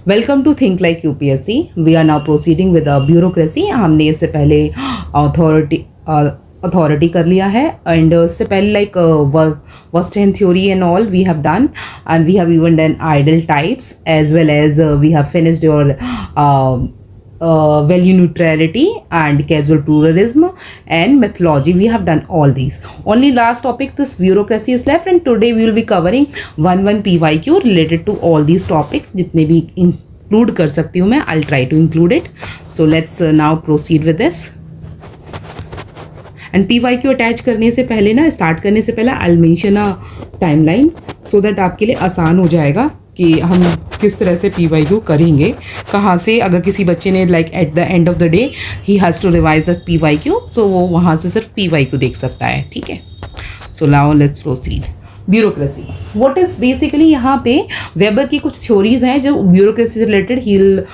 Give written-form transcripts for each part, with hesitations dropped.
Welcome to think like UPSC. We are now proceeding with bureaucracy. हमने इससे पहले authority कर लिया है एंड इससे पहले like verstehen theory and all we have done and we have even done ideal types as well as we have finished your value neutrality and casual pluralism and methodology. We have done all these. Only last topic, this bureaucracy is left, and today we will be covering 1 PYQ related to all these topics. जितने भी include कर सकती हूँ मैं, I'll try to include it. So let's now proceed with this. And PYQ attach करने से पहले ना, स्टार्ट करने से पहले I'll mention a timeline so that आपके लिए आसान हो जाएगा कि हम किस तरह से PYQ करेंगे, कहाँ से। अगर किसी बच्चे ने like at the end of the day he has to revise the PYQ, so वो वहाँ से सिर्फ PYQ देख सकता है, ठीक है। So now let's proceed. Bureaucracy what is basically, यहाँ पे वेबर की कुछ थ्योरीज हैं जो ब्यूरोक्रेसी से related, he will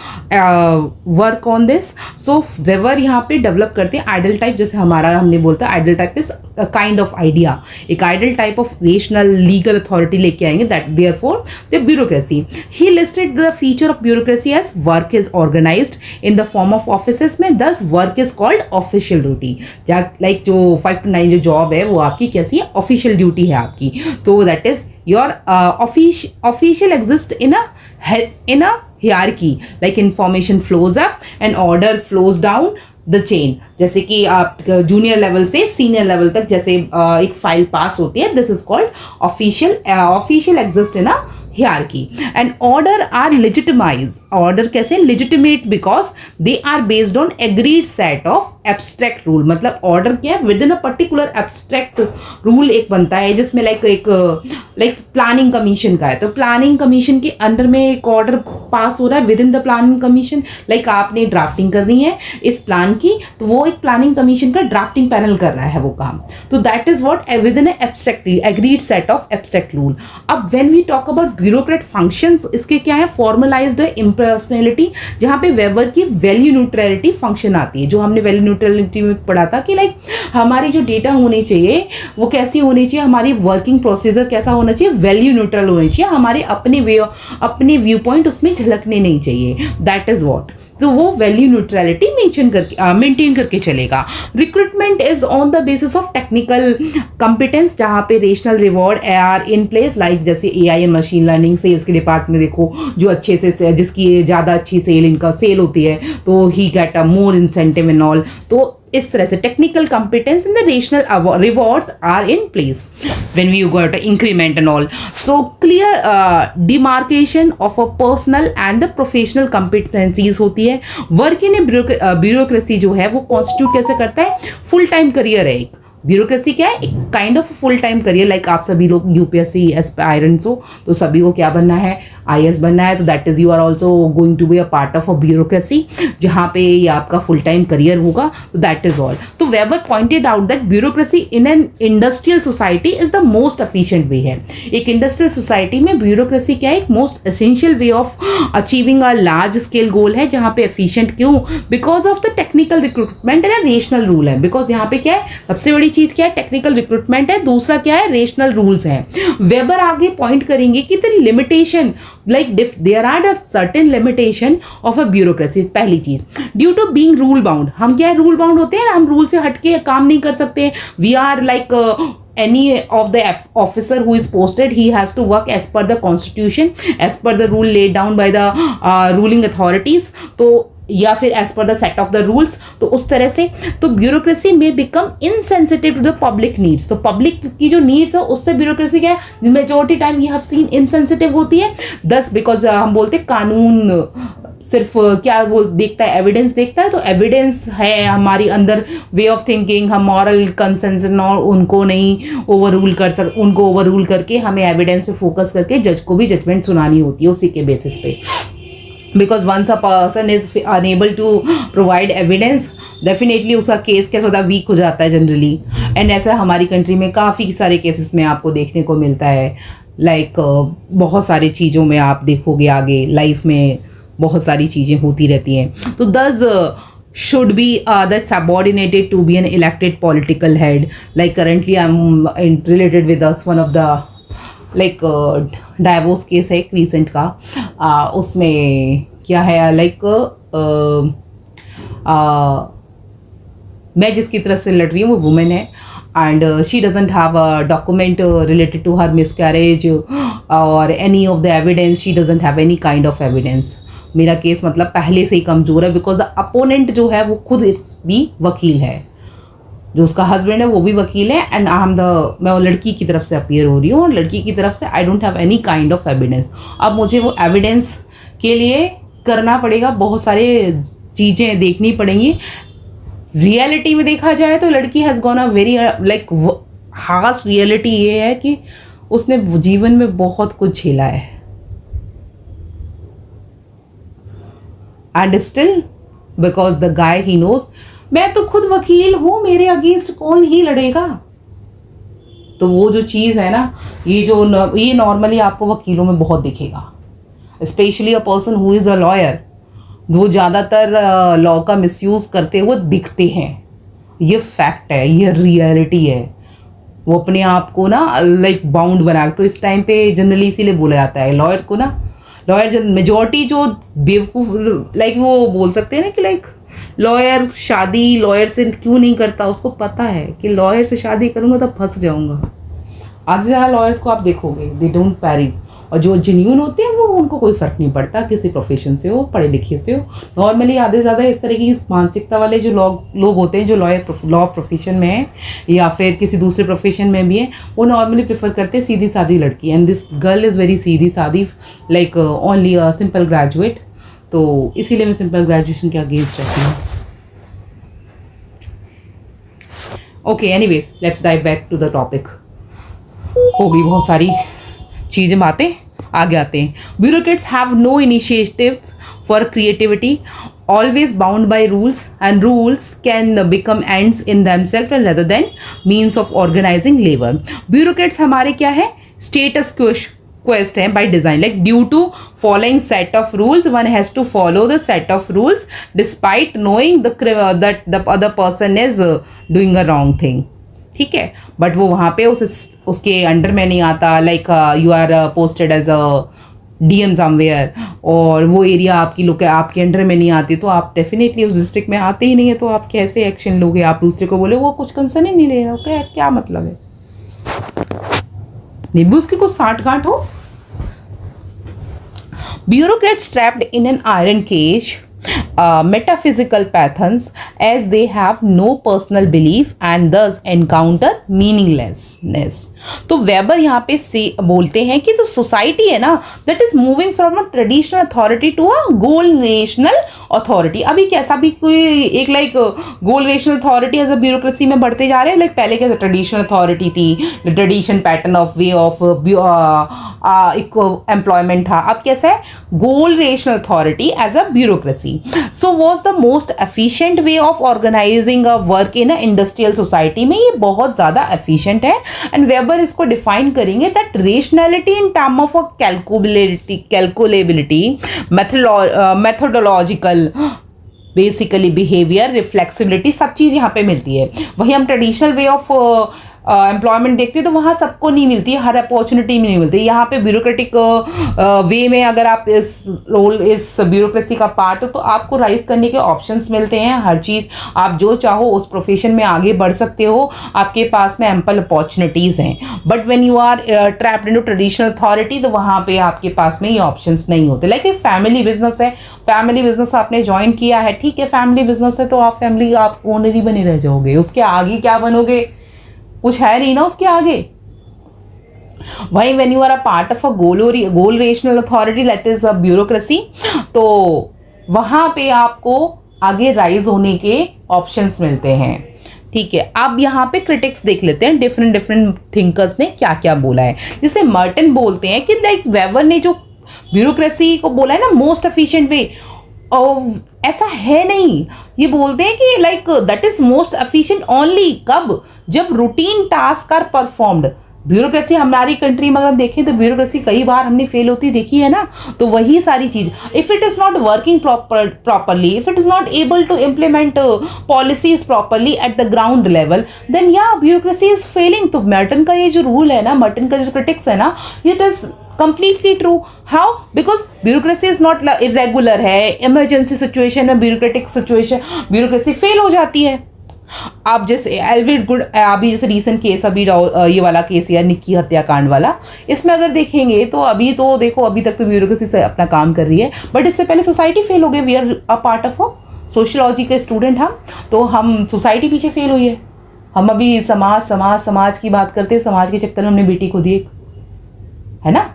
work on this. So weber यहाँ पे डेवलप करते हैं आइडल टाइप, जैसे हमने बोलता है ideal type is kind of idea, एक ideal type of rational legal authority लेके आएंगे, that therefore the bureaucracy. He listed the feature of bureaucracy as work is organised in the form of offices में, thus work is called official duty. Like जो 5 to 9 जो job है वो आपकी कैसी है, ऑफिशियल ड्यूटी है आपकी। तो that is your official exist in a hierarchy, like information flows up and order flows down the chain. जैसे कि आप जूनियर लेवल से सीनियर लेवल तक जैसे एक फाइल पास होती है, this is called official exist in a hierarchy and order are legitimized. Order कैसे legitimate because they are based on agreed set of abstract rule. मतलब order क्या है, within a particular abstract rule एक बनता है जिसमें एक प्लानिंग कमीशन का है, तो प्लानिंग कमीशन के अंडर में एक ऑर्डर पास हो रहा है within the planning commission. Like आपने ड्राफ्टिंग करनी है इस प्लान की, तो वो एक प्लानिंग कमीशन का ड्राफ्टिंग पैनल कर रहा है वो काम, तो that is what within abstract agreed set of abstract rule. अब when we talk about bureaucrat functions, इसके क्या है, फॉर्मलाइज्ड इम्पर्सनैलिटी, जहाँ पे वेबर की वैल्यू न्यूट्रलिटी फंक्शन आती है, जो हमने वैल्यू न्यूट्रलिटी में पढ़ा था कि लाइक हमारी जो डेटा होनी चाहिए वो कैसी होनी चाहिए, हमारी वर्किंग प्रोसीजर कैसा होना चाहिए, वैल्यू न्यूट्रल होनी चाहिए, हमारे अपने व्यू पॉइंट उसमें झलकने नहीं चाहिए, दैट इज व्हाट। तो वो वैल्यू न्यूट्रलिटी मेंटेन करके चलेगा। Recruitment is on the basis of technical competence, जहाँ पे rational reward are in place, like जैसे AI and machine learning, sales के डिपार्टमेंट देखो, जो अच्छे से जिसकी ज़्यादा अच्छी सेल होती है तो he get a more incentive in all. तो इस तरह से technical competence in the rational rewards are in place when we got increment and all. So clear demarcation of a personal and the professional competencies होती है। Work in bureaucracy जो है वो constitute कैसे करता है, फुल टाइम करियर है। एक ब्यूरोक्रेसी क्या है, एक kind of full time career. Like आप सभी लोग यूपीएससी एस्पायरेंट्स हो, तो सभी को क्या बनना है, IAS बनना है, तो that is you are also going to be a part of a bureaucracy, जहाँ पे ये आपका फुल टाइम करियर होगा, तो दैट इज ऑल। तो Weber pointed out that bureaucracy in an industrial society is the most efficient way है। एक industrial society में ब्यूरोक्रेसी क्या है, एक most essential way of achieving a large scale goal है, जहाँ पे एफिशिएंट क्यों, because of the technical recruitment and rational rule है। बिकॉज यहाँ पे क्या है, सबसे बड़ी चीज क्या है, टेक्निकल रिक्रूटमेंट है, दूसरा क्या है, रेशनल रूल्स हैं। वेबर आगे पॉइंट करेंगे कि the limitation, like there are a certain limitation of a bureaucracy। पहली चीज, due to being rule bound, हम क्या है, रूल बाउंड होते हैं ना, हम रूल से हटके काम नहीं कर सकते। We are like any of the officer who is posted, he has to work as per the constitution, as per the rule laid down by the ruling authorities, तो या फिर as per the set of the rules. तो उस तरह से तो bureaucracy में become insensitive to the public needs. तो पब्लिक की जो नीड्स है उससे ब्यूरोक्रेसी क्या है, majority time we have seen insensitive होती है। दस बिकॉज हम बोलते कानून सिर्फ क्या वो देखता है, एविडेंस देखता है, तो एविडेंस है हमारी अंदर वे ऑफ थिंकिंग, हम मॉरल कंसेंसन और उनको नहीं उनको ओवर रूल करके हमें एविडेंस पे फोकस करके जज को भी जजमेंट सुनानी होती है उसी के बेसिस पे। Because once a person is unable to provide evidence, definitely उसका केस कैसा होता है, वीक हो जाता है जनरली। एंड ऐसा हमारी कंट्री में काफ़ी सारे केसेस में आपको देखने को मिलता है। लाइक बहुत सारी चीज़ों में आप देखोगे आगे लाइफ में बहुत सारी चीज़ें होती रहती हैं। तो दस should be that subordinated to be an elected political head. Like currently I'm related with us one of the like divorce case है एक रिसेंट का, उसमें क्या है लाइक मैं जिसकी तरफ से लड़ रही हूँ वो वुमेन है and she doesn't have a document related to her miscarriage और any of the evidence, she doesn't have any kind of evidence. मेरा केस मतलब पहले से ही कमज़ोर है बिकॉज द अपोनेंट जो है वो खुद भी वकील है, जो उसका हस्बैंड है वो भी वकील है एंड मैं वो लड़की की तरफ से अपीयर हो रही हूँ और लड़की की तरफ से I don't have any kind of evidence. अब मुझे वो एविडेंस के लिए करना पड़ेगा, बहुत सारे चीज़ें देखनी पड़ेंगी। रियलिटी में देखा जाए तो लड़की has gone a very like harsh reality ये है कि उसने जीवन में बहुत कुछ झेला है and still because the guy he knows मैं तो खुद वकील हूँ, मेरे अगेंस्ट कौन ही लड़ेगा। तो वो जो चीज़ है ना, ये नॉर्मली आपको वकीलों में बहुत दिखेगा, specially a person who is a lawyer, वो ज़्यादातर लॉ का मिसयूज़ करते हुए दिखते हैं। ये फैक्ट है, ये रियलिटी है। वो अपने आप को ना लाइक बाउंड बना, तो इस टाइम पे जनरली इसीलिए बोला जाता है लॉयर को ना, लॉयर जो मेजॉरिटी जो बेवकूफ़ लाइक वो बोल सकते हैं ना कि लाइक लॉयर शादी लॉयर से क्यों नहीं करता, उसको पता है कि लॉयर से शादी करूँगा तो फंस जाऊँगा। आज ज़्यादा लॉयर्स को आप देखोगे दे डोंट पैरी, और जो जेन्यून होते हैं वो उनको कोई फ़र्क नहीं पड़ता किसी प्रोफेशन से हो, पढ़े लिखे से हो। नॉर्मली आधे से ज़्यादा इस तरह की मानसिकता वाले जो लोग होते हैं जो लॉ प्रोफेशन में हैं या फिर किसी दूसरे प्रोफेशन में भी हैं, वो नॉर्मली प्रेफर करते हैं सीधी सादी लड़की। And this girl is very सीधी सादी, like only a simple graduate. तो इसीलिए मैं सिंपल ग्रेजुएशन के अगेंस्ट रहती हूँ। Okay, anyways let's dive back to the topic. हो गई बहुत सारी चीज़ें बातें, आगे आते हैं। Bureaucrats have no initiatives for creativity, always bound by rules, and rules can become ends in themselves rather than means of organizing labor. Bureaucrats हमारे क्या है, status quest है by design, like due to following set of rules one has to follow the set of rules despite knowing that the other person is doing a wrong thing. ठीक है, but वो वहाँ पे उसके under में नहीं आता, like you are posted as a DM somewhere और वो एरिया आपके अंडर में नहीं आती, तो आप डेफिनेटली उस डिस्ट्रिक्ट में आते ही नहीं है, तो आप कैसे एक्शन लोगे? आप दूसरे को बोले वो कुछ कंसर्न ही नहीं लेगा, क्या मतलब है? नींबू उसकी कुछ साठ गांठ हो। Bureaucrats trapped in an iron cage, metaphysical patterns, as they have no personal belief and thus encounter meaninglessness. तो वेबर यहाँ पे से बोलते हैं कि जो सोसाइटी है ना, that is moving from a traditional authority to a goal rational authority. अभी कैसा भी कोई एक like goal rational authority as a bureaucracy में बढ़ते जा रहे हैं। लाइक पहले कैसे ट्रेडिशनल अथॉरिटी थी, tradition pattern of way of employment था, अब कैसा है goal rational authority as a bureaucracy. So was the most efficient way of organising a work in a industrial society में, ये बहुत ज़्यादा एफिशिएंट है। एंड वेबर इसको डिफाइन करेंगे that rationality in term of a calculability, methodological, basically behaviour, reflexibility, सब चीज़ यहाँ पे मिलती है। वही हम ट्रेडिशनल वे ऑफ एम्प्लॉयमेंट देखते हैं तो वहाँ सबको नहीं मिलती, हर अपॉर्चुनिटी में नहीं मिलती। यहाँ पे ब्यूरोक्रेटिक वे में अगर आप इस ब्यूरोक्रेसी का पार्ट हो तो आपको राइज करने के ऑप्शंस मिलते हैं, हर चीज़ आप जो चाहो उस प्रोफेशन में आगे बढ़ सकते हो, आपके पास में एम्पल अपॉर्चुनिटीज़ हैं। But when you are trapped into traditional authority तो वहाँ पे आपके पास में ये ऑप्शंस नहीं होते। लाइक एक फैमिली बिजनेस है, फैमिली बिजनेस आपने ज्वाइन किया है, ठीक है, फैमिली बिजनेस है तो आप फैमिली आप ओनर ही बने रह जाओगे, उसके आगे क्या बनोगे? कुछ है नहीं ना उसके आगे। वहीं when you are a part of a goal rational authority that is a bureaucracy, तो वहाँ पे आपको आगे राइज होने के ऑप्शंस मिलते हैं। ठीक है, अब यहाँ पे क्रिटिक्स देख लेते हैं, डिफरेंट थिंकर्स ने क्या क्या बोला है। जैसे मर्टन बोलते हैं कि लाइक वेबर ने जो ब्यूरोक्रेसी को बोला है ना मोस्ट एफिशिएंट वे, ऐसा है नहीं। ये बोलते हैं कि like that is most efficient only कब, जब routine task are performed, bureaucracy हमारी कंट्री में अगर हम देखें तो ब्यूरोक्रेसी कई बार हमने फेल होती देखी है ना, तो वही सारी चीज, if it is not working properly, if it is not able to implement policies properly at the ground level, then या ब्यूरोक्रेसी इज फेलिंग। तो मर्टन का ये जो रूल है ना, मर्टन का जो क्रिटिक्स है ना, it is completely true. How? Because bureaucracy is not irregular है, इमरजेंसी सिचुएशन में ब्यूरोक्रेसी फेल हो जाती है। आप जैसे एल्विन गुड, अभी जैसे रीसेंट केस, अभी ये वाला केस या निक्की हत्याकांड वाला, इसमें अगर देखेंगे तो अभी तो देखो अभी तक तो ब्यूरोक्रेसी से अपना काम कर रही है, बट इससे पहले सोसाइटी फेल हो गई। We are a part of sociology के स्टूडेंट हम, तो हम सोसाइटी पीछे फेल हुई है। हम अभी समाज की बात करते हैं, समाज के चक्कर में हमने बेटी को दी, है ना।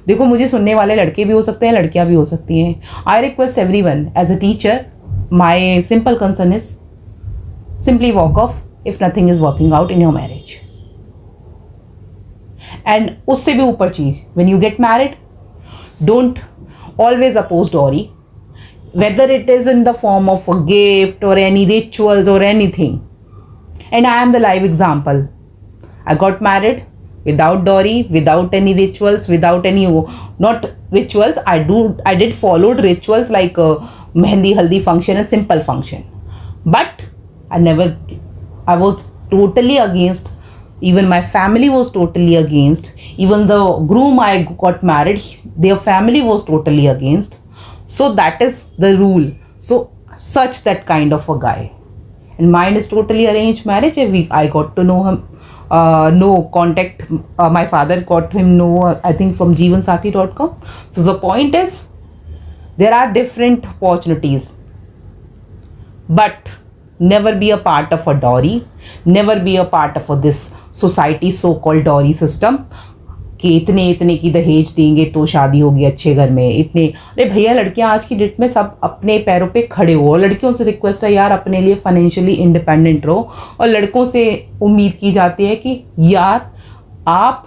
देखो मुझे सुनने वाले लड़के भी हो सकते हैं, लड़कियां भी हो सकती हैं। I request everyone as a teacher, my simple concern is simply walk off if nothing is working out in your marriage. And उससे भी ऊपर चीज, when you get married, don't always oppose dowry, whether it is in the form of a gift or any rituals or anything. And I am the live example. I got married without dowry, without any rituals, without any, not rituals, I did followed rituals like mehndi haldi function and simple function, but I was totally against, even my family was totally against, even the groom I got married, their family was totally against. So that is the rule. So such that kind of a guy, and mine is totally arranged marriage. I got to know him, no contact, my father got him I think from jeevansathi.com. So the point is, there are different opportunities, but never be a part of a dowry, never be a part of this society so called dowry system कि इतने की दहेज देंगे तो शादी होगी अच्छे घर में, इतने। अरे भैया, लड़कियां आज की डेट में सब अपने पैरों पे खड़े हो, लड़कियों से रिक्वेस्ट है यार अपने लिए फाइनेंशियली इंडिपेंडेंट रहो, और लड़कों से उम्मीद की जाती है कि यार आप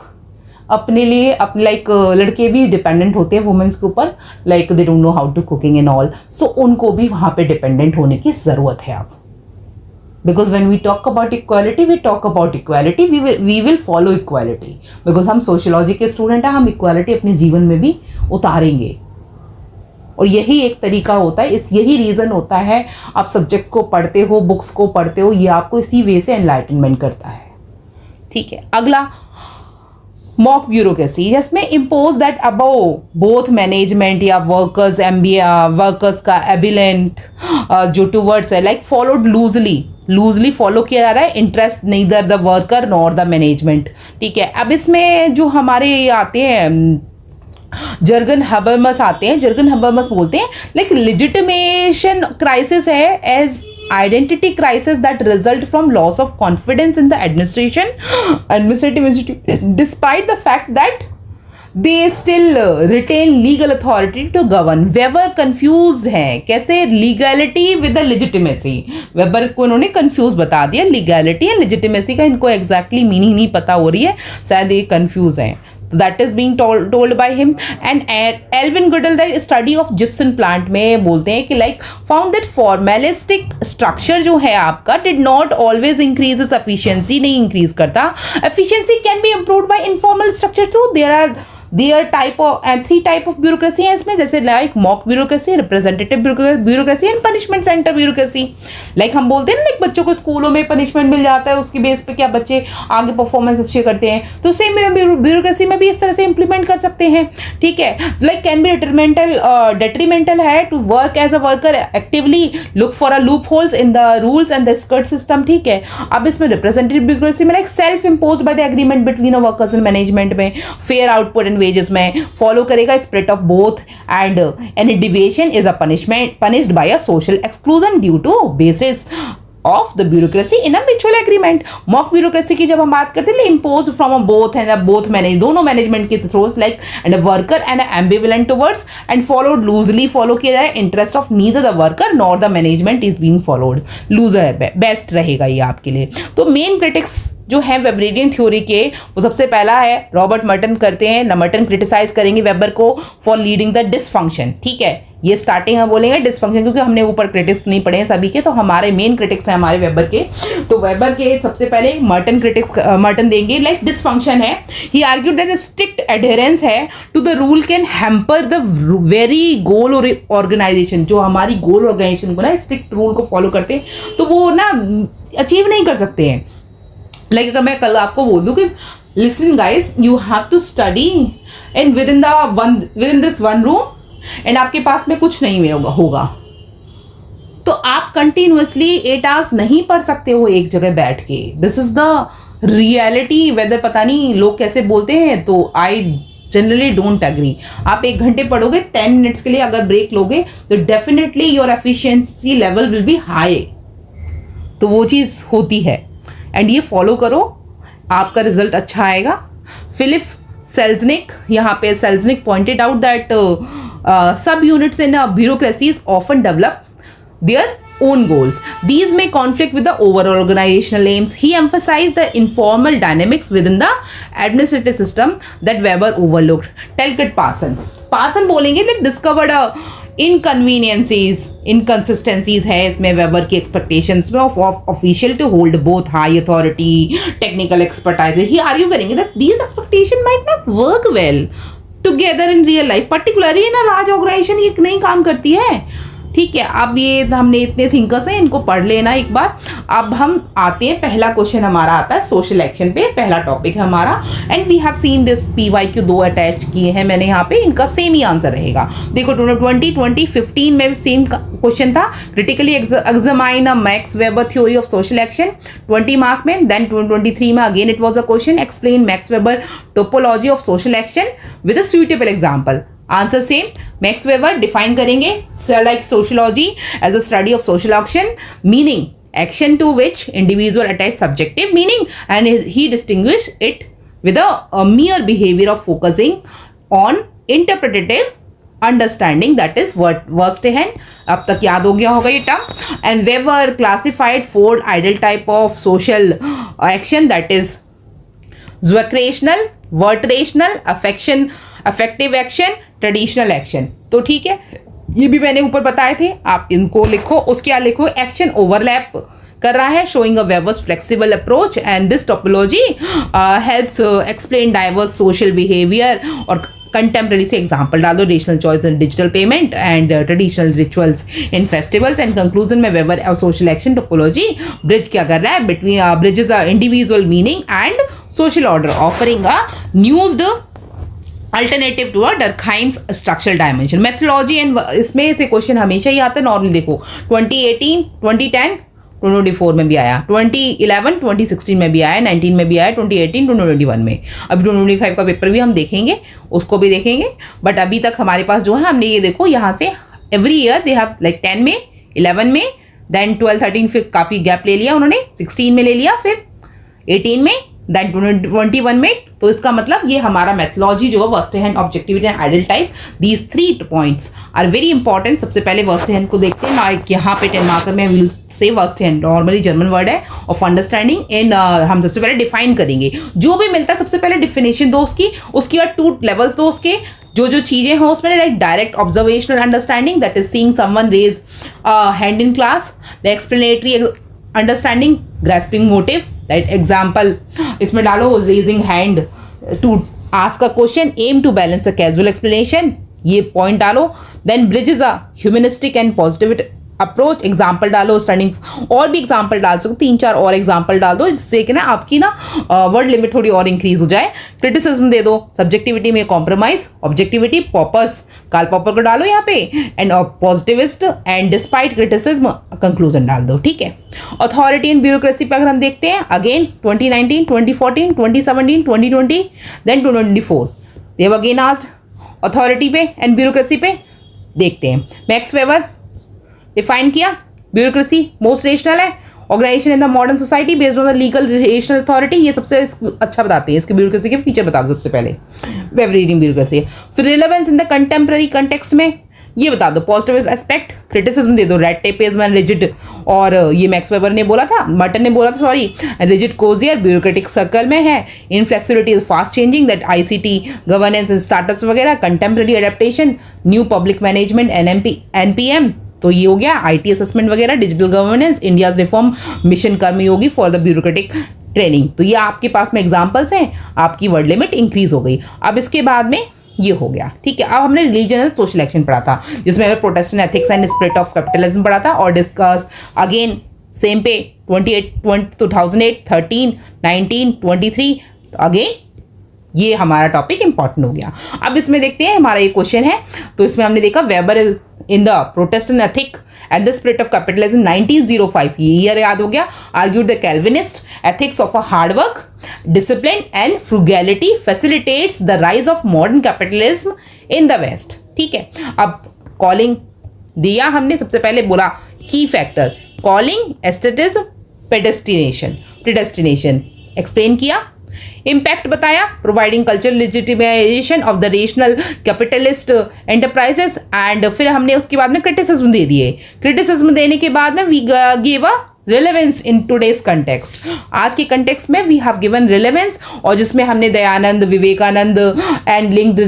अपने लिए अपने लाइक लड़के भी डिपेंडेंट होते हैं वुमेन्स के ऊपर, like they don't know how to cooking and all, so उनको भी वहाँ पे डिपेंडेंट होने की ज़रूरत है अब। Because when we talk about equality, we will follow equality. Because हम सोशियोलॉजी के स्टूडेंट हैं, हम इक्वालिटी अपने जीवन में भी उतारेंगे, और यही एक तरीका होता है, यही रीज़न होता है आप सब्जेक्ट्स को पढ़ते हो, बुक्स को पढ़ते हो, ये आपको इसी वे से एनलाइटनमेंट करता है। ठीक है, अगला मॉक ब्यूरोक्रेसी, जिसमें impose that above both management या वर्कर्स का एबिलेंट जो टूवर्ड्स है, लाइक फॉलोड लूजली फॉलो किया जा रहा है, interest neither the worker nor the management. ठीक है, अब इसमें जो हमारे आते हैं जर्गन हबर्मस बोलते हैं लाइक लेजिटिमेशन क्राइसिस है as identity crisis that result from loss of confidence in the administrative institution, despite the fact that they still retain legal authority to govern. Weber confused हैं, कैसे legality with the legitimacy, weber को इन्होंने confuse बता दिया, legality and legitimacy का इनको exactly meaning नहीं पता हो रही है, शायद ये confuse हैं। तो that is being told by him. And Alvin Gouldner that study of gypsum plant में बोलते हैं कि like found that formalistic structure जो है आपका did not always increase efficiency, नहीं इंक्रीज करता। Efficiency can be improved by informal structure too. There type of and 3 type of bureaucracy है इसमें, जैसे like mock bureaucracy, representative bureaucracy and punishment center bureaucracy. Like हम बोलते हैं ना, like बच्चों को स्कूलों में पनिशमेंट मिल जाता है, उसकी बेस पे क्या बच्चे आगे परफॉर्मेंस अच्छे करते हैं, तो सेम ब्यूरोक्रेसी में भी इस तरह से इंप्लीमेंट कर सकते हैं। ठीक है, लाइक कैन बी डेट्रीमेंटल है to work as a worker actively look for a loop holes in the rules and the skirt system. ठीक है, अब इसमें रिप्रेजेंटेटिव ब्यूरोक्रेसी में like self imposed by the agreement between the workers and management में fair output and wages में follow करेगा split of both, and any deviation is a punishment punished by a social exclusion due to basis of the bureaucracy in a mutual agreement. Mock bureaucracy की जब हम बात करते हैं, impose from both and both manage, दोनों management के through, like and a worker and ambivalent towards and followed loosely, follow किया जाए interest of neither the worker nor the management is being followed. Looser है, best रहेगा ये आपके लिए। तो मेन क्रिटिक्स जो है वेबरेरियन थ्योरी के, वो सबसे पहला है रॉबर्ट मर्टन करते हैं। मर्टन क्रिटिसाइज करेंगे वेबर को फॉर लीडिंग द डिसफंक्शन, ठीक है। ये स्टार्टिंग हम बोलेंगे डिसफंक्शन, क्योंकि हमने ऊपर क्रिटिक्स नहीं पढ़े हैं सभी के, तो हमारे मेन क्रिटिक्स हैं हमारे वेबर के। तो वेबर के सबसे पहले मर्टन देंगे लाइक डिसफंक्शन है। He argued that strict adherence है to the rule can hamper the very goal और ऑर्गेनाइजेशन। जो हमारी गोल ऑर्गेनाइजेशन को ना स्ट्रिक्ट रूल को फॉलो करते हैं तो वो ना अचीव नहीं कर सकते हैं। लाइक अगर मैं कल आपको बोल दूं कि listen guys, you have to study and within this one room and आपके पास में कुछ नहीं होगा, तो आप कंटिन्यूअसली 8 आवर्स नहीं पढ़ सकते हो एक जगह बैठ के। This is the reality. Whether पता नहीं लोग कैसे बोलते हैं, तो आई जनरली डोंट एग्री। आप 1 घंटे पढ़ोगे, 10 मिनट्स के लिए अगर ब्रेक लोगे तो definitely your efficiency level will be high. तो वो चीज़ होती है एंड ये फॉलो करो, आपका रिजल्ट अच्छा आएगा। फिलिप सेल्जनिक, यहाँ पे सेल्जनिक पॉइंटेड आउट दैट सब units in bureaucracies often develop their own goals. These may conflict with the overall organizational aims. He emphasized the informal dynamics within the administrative system that Weber overlooked. Talcott Parson बोलेंगे that discovered inconsistencies है इसमें weber की expectations में of official to hold both high authority technical expertise. He argue करेंगे that these expectation might not work well together in real life, particularly in a large organisation ये नहीं काम करती है, ठीक है। अब ये हमने इतने थिंकर्स हैं, इनको पढ़ लेना एक बार। अब हम आते हैं, पहला क्वेश्चन हमारा आता है सोशल एक्शन पे, पहला टॉपिक है हमारा and we have seen this PYQ 2 attach किए हैं मैंने यहाँ पे, इनका सेम ही आंसर रहेगा। देखो 2015 में सेम क्वेश्चन था, critically examine a Max Weber theory of social action, 20 mark में। देन 2023 में again it was a question, explain Max Weber topology of social action with a suitable example. Answer same, Max Weber define करेंगे like sociology as a study of social action, meaning action to which individual attach subjective meaning and he distinguish it with a mere behavior of focusing on interpretative understanding, that is Verstehen। अब तक याद हो गया होगा ये term. And weber classified 4 ideal type of social action, that is recreational, vertrational, affective action, traditional action. तो ठीक है, ये भी मैंने ऊपर बताए थे, आप इनको लिखो। उसके बाद लिखो एक्शन ओवरलैप कर रहा है, showing a Weber's flexible approach and this topology helps explain diverse social behaviour. और कंटेम्प्रेरी से एग्जाम्पल डाल दो, rational choice in digital payment and traditional rituals in festivals. And conclusion में वेबर और सोशल एक्शन टोपोलॉजी ब्रिज क्या कर रहा है between bridges individual meaning and social order, offering a nuanced alternative to Durkheim's structural dimension. Methodology and इसमें से question हमेशा ही आता है नॉर्मली। देखो 2018, 2010, 2024 में भी आया, 2011, 2016 में भी आया, 19 में भी आया, 2018, 2021 में। अभी 2025 का पेपर भी हम देखेंगे, उसको भी देखेंगे। बट अभी तक हमारे पास जो है, हमने ये देखो यहाँ से every year they have like 10 में, 11 में, देन 12, 13 फिर काफ़ी गैप ले लिया उन्होंने, 16 में ले लिया, फिर 18 में, देन 21 में। तो इसका मतलब ये हमारा मेथोलॉजी जो है verstehen, objectivity and ideal type, these 3 points are very important. सबसे पहले वर्स्टेहन को देखते हैं ना, यहाँ पे 10 मार्कर में will say verstehen, normally German word है ऑफ अंडरस्टैंडिंग एंड हम सबसे पहले डिफाइन करेंगे। जो भी मिलता है सबसे पहले डिफिनेशन दो उसकी और 2 लेवल्स दो उसके, जो चीज़ें हों उसमें like direct observational understanding, that is seeing someone raise hand in class, the explanatory understanding, grasping motive, that example इसमें डालो, raising hand to ask a question, aim to balance a casual explanation, ये point डालो। Then bridges a humanistic and positive approach, example डालो, स्टर्निंग, और भी example डाल सकते, 3-4 और एग्जाम्पल डाल दो, जिससे कि ना आपकी ना वर्ड लिमिट थोड़ी और इंक्रीज हो जाए। क्रिटिसिज्म दे दो, सब्जेक्टिविटी में compromise, objectivity Popper's, Karl Popper को डालो यहाँ पे, and positivist and despite criticism, conclusion डाल दो, ठीक है। अथॉरिटी एंड ब्यूरोक्रेसी पर अगर हम देखते हैं, again 2019, 2014, 2017, 2020, then 2024 they've again asked authority पे एंड ब्यूरोक्रेसी पे। देखते हैं, मैक्स वेबर डिफाइन किया, ब्यूरोक्रेसी मोस्ट रेशनल है, organization in the modern society based on the legal rational authority, ये सबसे अच्छा बताते हैं, इसके ब्यूरोक्रेसी के फीचर बता दो सबसे पहले, वेबरेरियन ब्यूरोक्रेसी। फिर relevance in the contemporary context में ये बता दो पॉजिटिव एस्पेक्ट, क्रिटिसिज्म दे दो, red tape is when rigid, और ये मैक्स वेबर ने बोला था, मर्टन ने बोला था sorry, rigid cozier bureaucratic circle में है, inflexibility is fast changing, that ICT governance in startups वगैरह, contemporary adaptation, new public management, NPM, तो ये हो गया आईटी असेसमेंट वगैरह, digital governance, India's reform mission Karmayogi for the bureaucratic training. तो ये आपके पास में एग्जाम्पल्स हैं, आपकी वर्ड लिमिट इंक्रीज हो गई। अब इसके बाद में ये हो गया, ठीक है। अब हमने रिलीजन एंड सोशल एक्शन पढ़ा था, जिसमें हमें Protestant ethics and spirit of capitalism पढ़ा था, और डिस्कस अगेन सेम पे 2008, 13, 19, 23, तो अगेन ये हमारा टॉपिक इंपॉर्टेंट हो गया। अब इसमें देखते हैं हमारा ये क्वेश्चन है, तो इसमें हमने देखा Weber in the Protestant ethic and the spirit of capitalism 1905, ये ईयर याद हो गया, argued the Calvinist ethics of a hard work, discipline and frugality facilitates the rise of modern capitalism in the West, ठीक है। अब calling दिया हमने, सबसे पहले बोला की फैक्टर, कॉलिंग, एस्थेटिज्म, प्रेडेस्टिनेशन एक्सप्लेन किया, इम्पैक्ट बताया, providing cultural legitimisation of the rational capitalist enterprises, and फिर हमने उसके बाद में क्रिटिसिज्म दे दिए। क्रिटिसिज्म देने के बाद में we give a relevance in today's context, आज के कंटेक्स्ट में वी हैव गिवन रिलेवेंस, और जिसमें हमने Dayanand, Vivekanand and linked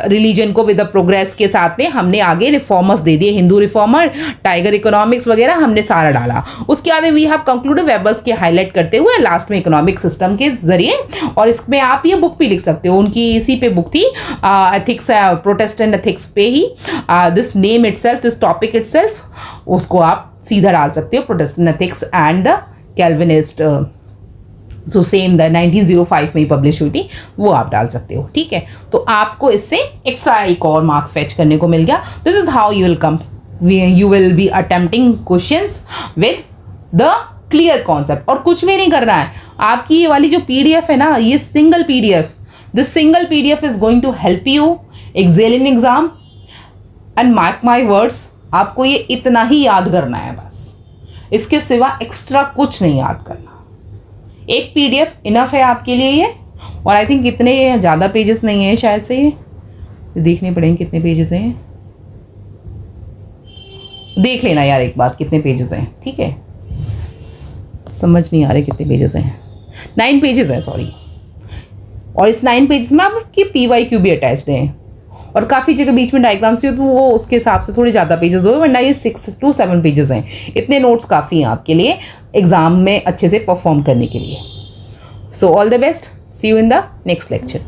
religion को विद द प्रोग्रेस के साथ में हमने आगे रिफॉर्मर्स दे दिए, हिंदू रिफॉर्मर, टाइगर इकोनॉमिक्स वगैरह हमने सारा डाला। उसके बाद वी हैव कंक्लूडेड वेबर्स के हाईलाइट करते हुए लास्ट में इकोनॉमिक सिस्टम के जरिए, और इसमें आप ये बुक भी लिख सकते हो, उनकी इसी पे बुक थी, एथिक्स, प्रोटेस्टेंट एथिक्स पे ही, this name itself, this topic itself, उसको आप सीधा डाल सकते हो, Protestant ethics and the Calvinist, जो सेम द 1905 में ही पब्लिश हुई थी, वो आप डाल सकते हो, ठीक है। तो आपको इससे एक्स्ट्रा एक और मार्क फेच करने को मिल गया। This is how you will come, you will be attempting questions with the clear concept, और कुछ भी नहीं करना है। आपकी ये वाली जो पीडीएफ है ना, ये single PDF, this single PDF is going to help you excel in exam, and mark my words, आपको ये इतना ही याद करना है बस, इसके सिवा एक्स्ट्रा कुछ नहीं याद करना। एक पीडीएफ इनफ है आपके लिए ये, और आई थिंक इतने ज़्यादा पेजेस नहीं हैं शायद से, ये देखने पड़ेंगे कितने पेजेस हैं, देख लेना यार एक बार कितने पेजेस हैं, ठीक है। समझ नहीं आ रहे कितने पेजेस हैं, 9 पेजेस हैं सॉरी, और इस 9 पेजेस में आपकी PYQ भी अटैच्ड हैं, और काफ़ी जगह बीच में डायग्राम्स भी हो, तो वो उसके हिसाब से थोड़े ज़्यादा पेजेस हो, वरना ये 6 to 7 पेजेस हैं। इतने नोट्स काफ़ी हैं आपके लिए एग्ज़ाम में अच्छे से परफॉर्म करने के लिए। So all the best, see you in the next lecture.